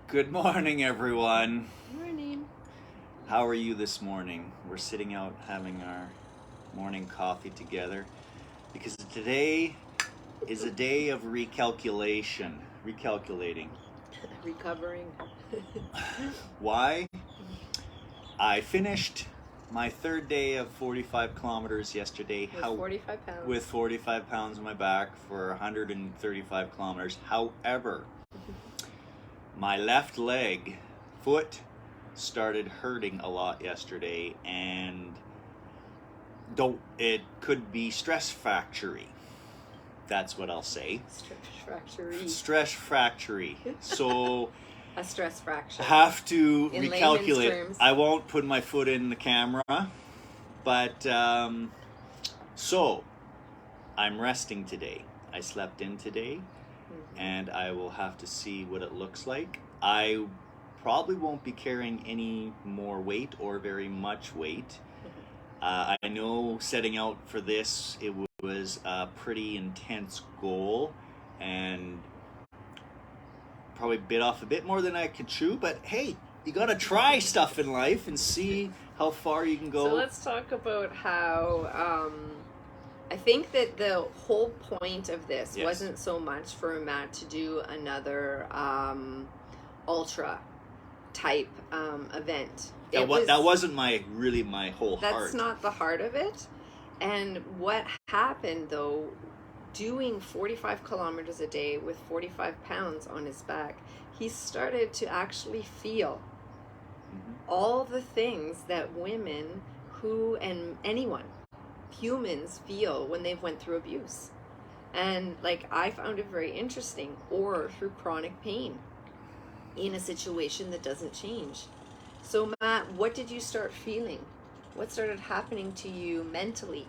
Good morning, everyone. Morning. How are you this morning? We're sitting out having our morning coffee together because today is a day of recalculating. Recovering. Why? I finished my third day of 45 kilometers yesterday. With 45 pounds. With 45 pounds on my back for 135 kilometers. However, my left foot started hurting a lot yesterday, and it could be stress fracture-y. That's what I'll say. Stress fracture-y. So a stress fracture. Have to in recalculate. I won't put my foot in the camera, but so I'm resting today. I slept in today. And I will have to see what it looks like. I probably won't be carrying any more weight or very much weight. I know setting out for this, it was a pretty intense goal and probably bit off a bit more than I could chew, but hey, you gotta try stuff in life and see how far you can go. So let's talk about how I think that the whole point of this wasn't so much for Matt to do another ultra type event. That wasn't my whole heart. That's not the heart of it. And what happened though, doing 45 kilometers a day with 45 pounds on his back, he started to actually feel all the things that women and anyone, humans feel when they've went through abuse. And I found it very interesting, or through chronic pain in a situation that doesn't change. So Matt, what did you start feeling? What started happening to you mentally?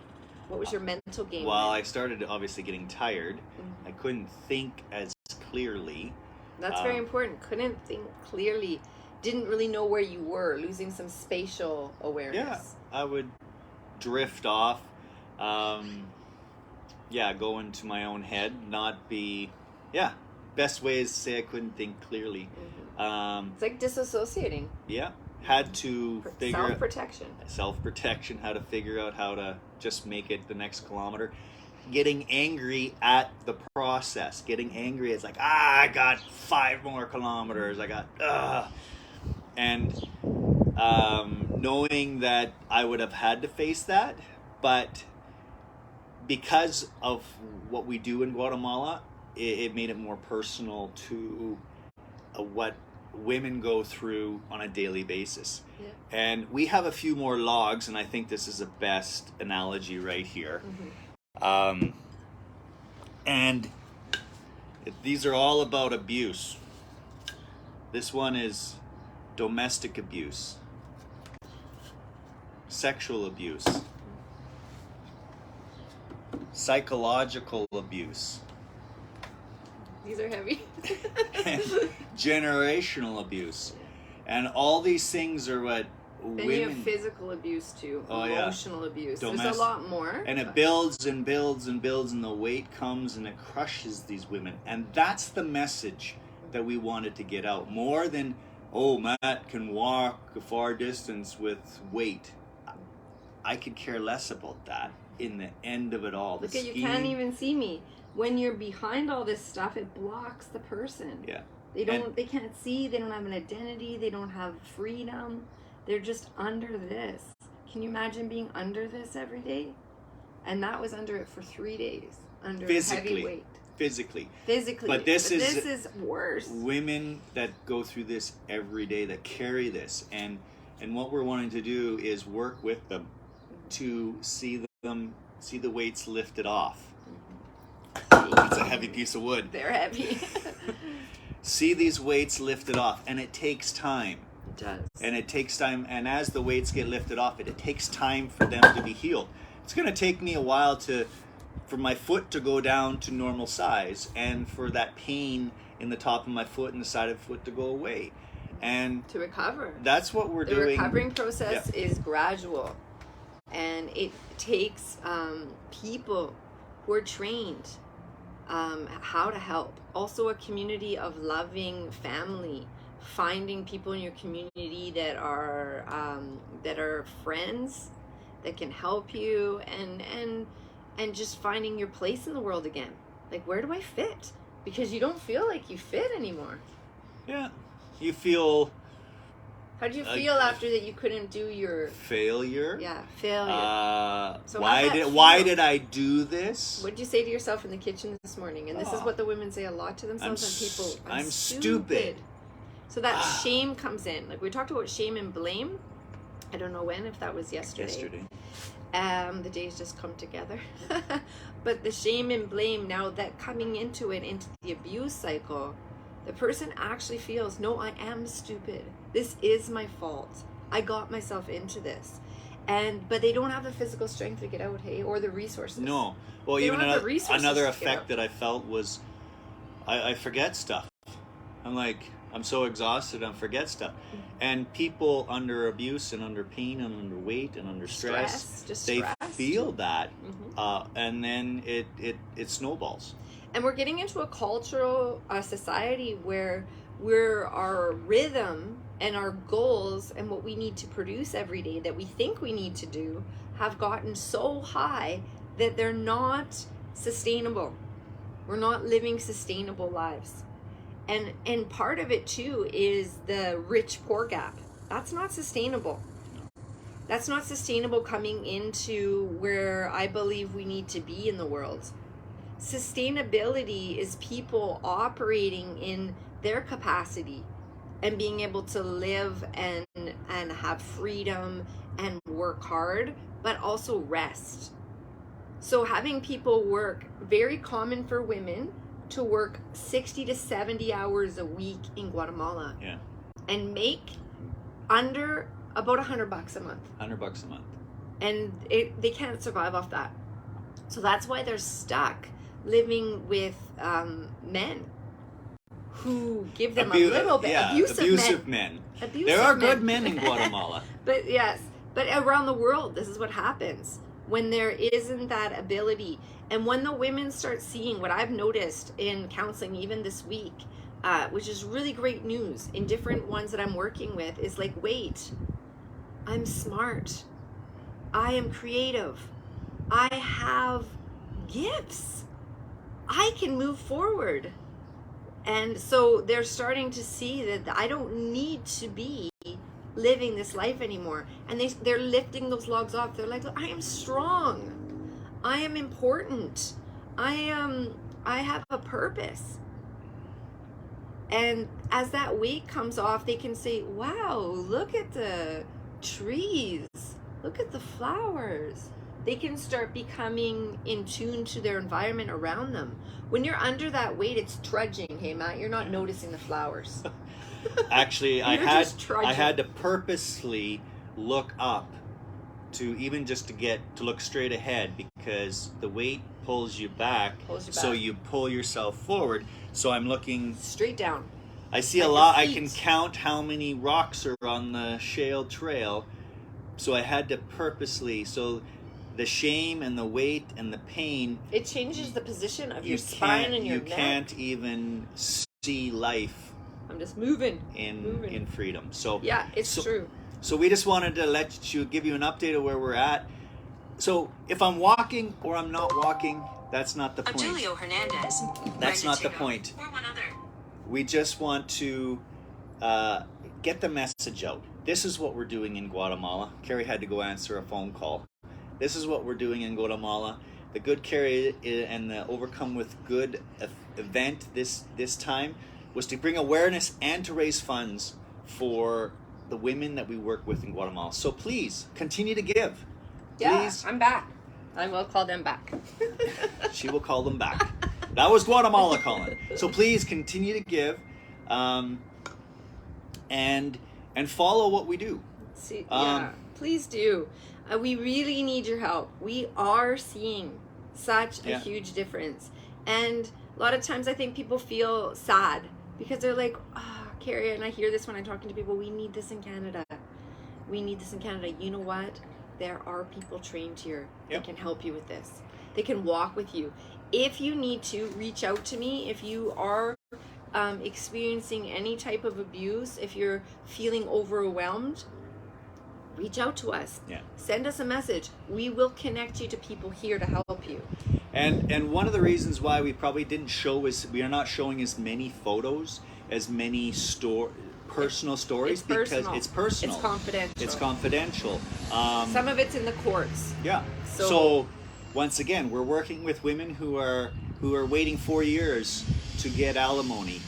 What was your mental game? Well, I started obviously getting tired. I couldn't think as clearly. That's very important. Couldn't think clearly. Didn't really know where you were, losing some spatial awareness. Yeah, I would drift off. Go into my own head, best way is to say I couldn't think clearly. It's like disassociating. Yeah, had to figure self-protection, how to figure out how to just make it the next kilometer. Getting angry at the process, it's like, I got 5 more kilometers, and knowing that I would have had to face that, but because of what we do in Guatemala, it made it more personal to what women go through on a daily basis. Yeah. And we have a few more logs, and I think this is the best analogy right here. And these are all about abuse. This one is domestic abuse, sexual abuse, psychological abuse. These are heavy. Generational abuse. And all these things are what then women... you have physical abuse too, emotional abuse. There's a lot more. And it builds and builds and builds, and the weight comes and it crushes these women. And that's the message that we wanted to get out. More than, Matt can walk a far distance with weight. I could care less about that in the end of it all. Look at you, can't even see me. When you're behind all this stuff, it blocks the person. Yeah. They can't see, they don't have an identity, they don't have freedom. They're just under this. Can you imagine being under this every day? And that was under it for 3 days, under heavy weight. Physically. But this is worse. Women that go through this every day, that carry this, and what we're wanting to do is work with them to see the weights lifted off. It's a heavy piece of wood. They're heavy. See these weights lifted off, and it takes time. It does. And it takes time, and as the weights get lifted off, it takes time for them to be healed. It's going to take me a while for my foot to go down to normal size, and for that pain in the top of my foot and the side of the foot to go away. And to recover. That's what we're doing. The recovering process is gradual. And it takes people who are trained how to help. Also a community of loving family finding people in your community that are friends that can help you, and just finding your place in the world again. Like, where do I fit? Because you don't feel like you fit anymore. Yeah. You feel How do you feel after that you couldn't do your failure? Yeah, failure. So why did I do this? What did you say to yourself in the kitchen this morning? And this is what the women say a lot to themselves and people. I'm stupid. So that shame comes in. Like, we talked about shame and blame. I don't know when, if that was yesterday. The days just come together. But the shame and blame, now that coming into the abuse cycle, the person actually feels, no, I am stupid. This is my fault. I got myself into this. But they don't have the physical strength to get out, hey, or the resources. No. Well, they even another effect that I felt was I forget stuff. I'm so exhausted, I forget stuff. And people under abuse and under pain and under weight and under stress they feel that. And then it snowballs. And we're getting into a cultural society where our rhythm and our goals and what we need to produce every day that we think we need to do have gotten so high that they're not sustainable. We're not living sustainable lives. And part of it too is the rich-poor gap. That's not sustainable. That's not sustainable coming into where I believe we need to be in the world. Sustainability is people operating in their capacity and being able to live and have freedom and work hard, but also rest. So having people work, very common for women to work 60 to 70 hours a week in Guatemala. Yeah. And make under about $100 a month. $100 a month. And they can't survive off that. So that's why they're stuck living with men who give them a little bit abusive men. There are good men in Guatemala. But around the world, this is what happens when there isn't that ability. And when the women start seeing what I've noticed in counseling, even this week, which is really great news in different ones that I'm working with, is like, wait, I'm smart. I am creative. I have gifts. I can move forward. And so they're starting to see that I don't need to be living this life anymore. And they're lifting those logs off. They're like, I am strong. I am important. I have a purpose. And as that weight comes off, they can say, wow, look at the trees. Look at the flowers. They can start becoming in tune to their environment around them. When you're under that weight, it's trudging. Hey, Matt, you're not noticing the flowers. Actually, I had to purposely look up to even just to look straight ahead, because the weight pulls you back. So you pull yourself forward. So I'm looking straight down. I see a lot. I can count how many rocks are on the shale trail. So I had to purposely, so the shame and the weight and the pain, it changes the position of your spine and your neck. You can't even see life. I'm just moving in freedom. So yeah, it's true. So we just wanted to give you an update of where we're at. So if I'm walking or I'm not walking, that's not the point. Julio Hernandez. That's not the point. Or one other. We just want to get the message out. This is what we're doing in Guatemala. Carrie had to go answer a phone call. This is what we're doing in Guatemala. The Good Carrie and the Overcome with Good event this time was to bring awareness and to raise funds for the women that we work with in Guatemala. So please continue to give. Please. I'm back. I will call them back. She will call them back. That was Guatemala calling. So please continue to give, and follow what we do. Please do. We really need your help. We are seeing such a huge difference, and a lot of times I think people feel sad because they're like, Carrie, and I hear this when I'm talking to people, we need this in Canada. We need this in Canada. You know what? There are people trained here that can help you with this. They can walk with you. If you need to, reach out to me. If you are experiencing any type of abuse, if you're feeling overwhelmed, reach out to us. Yeah. Send us a message. We will connect you to people here to help you. And one of the reasons why we probably didn't show is we are not showing as many photos, as many personal stories, because it's personal. It's confidential. It's confidential. Some of it's in the courts. Yeah. So once again, we're working with women who are waiting 4 years to get alimony.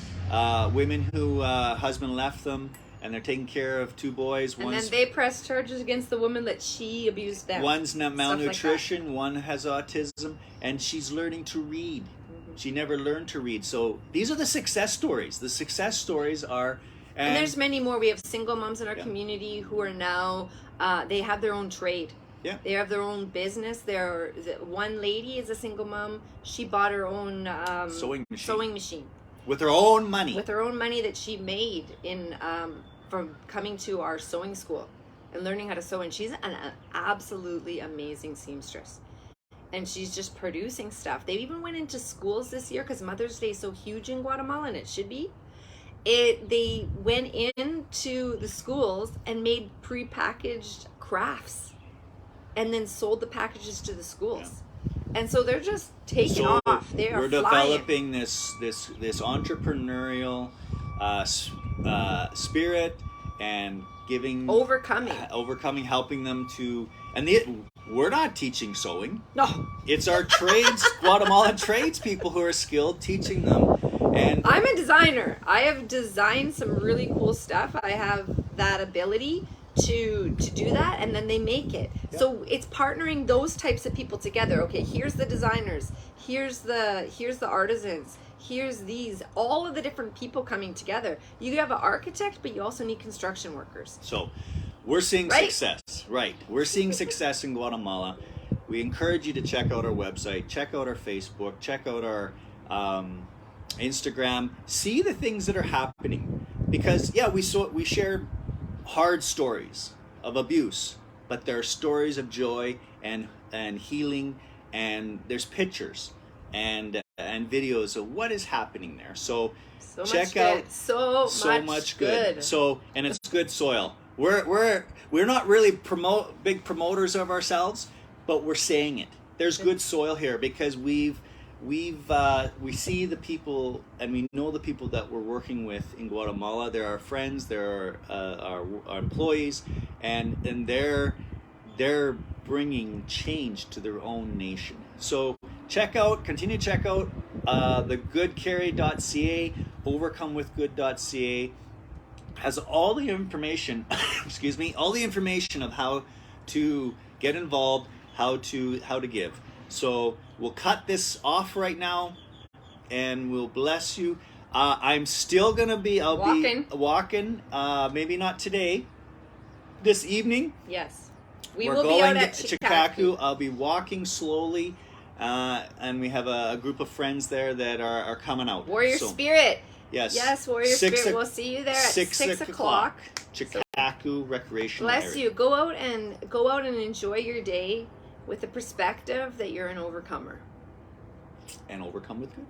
Women who husband left them and they're taking care of 2 boys. And then they press charges against the woman that she abused them. One's malnutrition, one has autism, and she's learning to read. Mm-hmm. She never learned to read. So these are the success stories. The success stories are... And there's many more. We have single moms in our community who are now, they have their own trade. Yeah. They have their own business. One lady is a single mom. She bought her own sewing machine. With her own money. With her own money that she made from coming to our sewing school and learning how to sew. And she's an absolutely amazing seamstress. And she's just producing stuff. They even went into schools this year because Mother's Day is so huge in Guatemala, and it should be. They went into the schools and made prepackaged crafts and then sold the packages to the schools. Yeah. And so they're just taking off. They are We're developing this entrepreneurial spirit and overcoming, helping them to, and we're not teaching sewing. No. It's our Guatemalan tradespeople who are skilled, teaching them. And I'm a designer. I have designed some really cool stuff. I have that ability to do that, and then they make it. Yeah. So it's partnering those types of people together. Okay, here's the designers, here's the artisans, here's all of the different people coming together. You have an architect, but you also need construction workers. So we're seeing success. Right. We're seeing success in Guatemala. We encourage you to check out our website, check out our Facebook, check out our Instagram, see the things that are happening, because we share hard stories of abuse, but there are stories of joy and healing, and there's pictures and videos of what is happening there. So check out so much good. So, and it's good soil. We're not really big promoters of ourselves, but we're saying it. There's good soil here because we see the people, and we know the people that we're working with in Guatemala. They're our friends, they're our employees, and they're bringing change to their own nation. So continue to check out thegoodcarry.ca, overcomewithgood.ca has all the information, all the information of how to get involved, how to give. So we'll cut this off right now, and we'll bless you. I'm still gonna be walking. Maybe not today. This evening. Yes, we're will going be out at Chikaku. I'll be walking slowly, and we have a group of friends there that are coming out. Warrior Spirit. Yes, Warrior Spirit. We'll see you there at 6 o'clock. Chikaku Recreational Area. Bless you. Go out and enjoy your day with the perspective that you're an overcomer. And overcome with good.